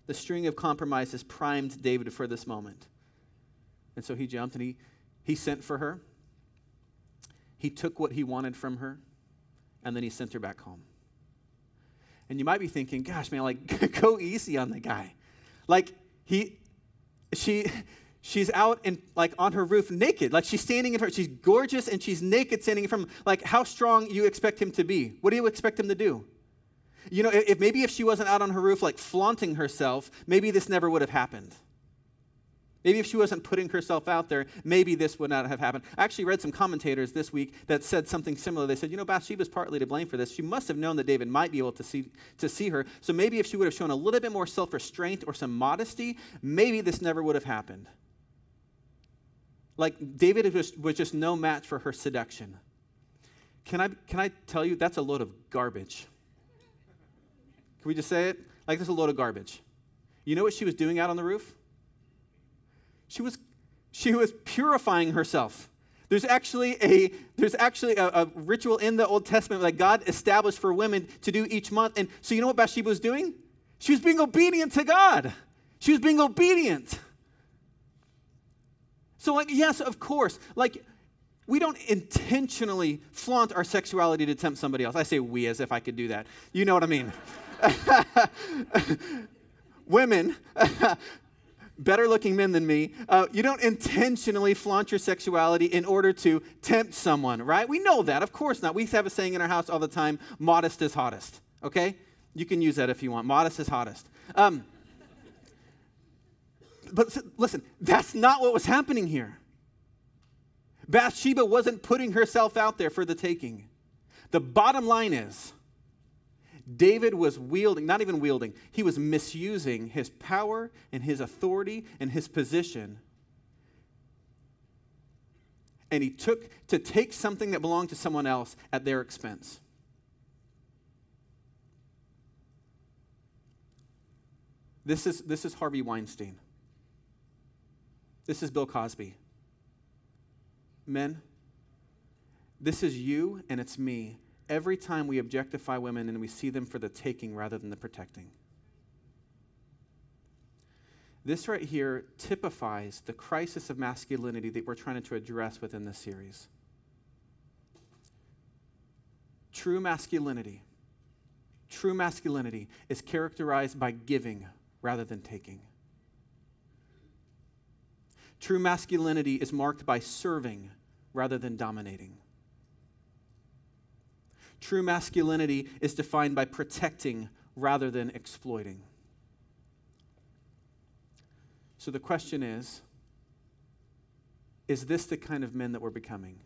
The string of compromises primed David for this moment. And so he jumped and he sent for her. He took what he wanted from her, and then he sent her back home. And you might be thinking, gosh, man, like, go easy on the guy. Like, she's out in, like, on her roof naked. Like, she's standing in front, she's gorgeous, and she's naked standing in front of him. Like, how strong you expect him to be? What do you expect him to do? You know, if she wasn't out on her roof, like, flaunting herself, maybe this never would have happened. Maybe if she wasn't putting herself out there, maybe this would not have happened. I actually read some commentators this week that said something similar. They said, Bathsheba's partly to blame for this. She must have known that David might be able to see her. So maybe if she would have shown a little bit more self-restraint or some modesty, maybe this never would have happened. Like, David was just no match for her seduction. Can I tell you, that's a load of garbage. Can we just say it? Like, that's a load of garbage. You know what she was doing out on the roof? She was purifying herself. There's actually a ritual in the Old Testament that God established for women to do each month. And so you know what Bathsheba was doing? She was being obedient to God. She was being obedient. So, like, yes, of course, like, we don't intentionally flaunt our sexuality to tempt somebody else. I say we as if I could do that. You know what I mean? Women, better looking men than me, you don't intentionally flaunt your sexuality in order to tempt someone, right? We know that. Of course not. We have a saying in our house all the time, modest is hottest, okay? You can use that if you want. Modest is hottest. But listen, that's not what was happening here. Bathsheba wasn't putting herself out there for the taking. The bottom line is, David was he was misusing his power and his authority and his position. And he took to take something that belonged to someone else at their expense. This is Harvey Weinstein. This is Bill Cosby. Men, this is you and it's me. Every time we objectify women and we see them for the taking rather than the protecting. This right here typifies the crisis of masculinity that we're trying to address within this series. True masculinity is characterized by giving rather than taking. True masculinity is marked by serving rather than dominating. True masculinity is defined by protecting rather than exploiting. So the question is this the kind of men that we're becoming?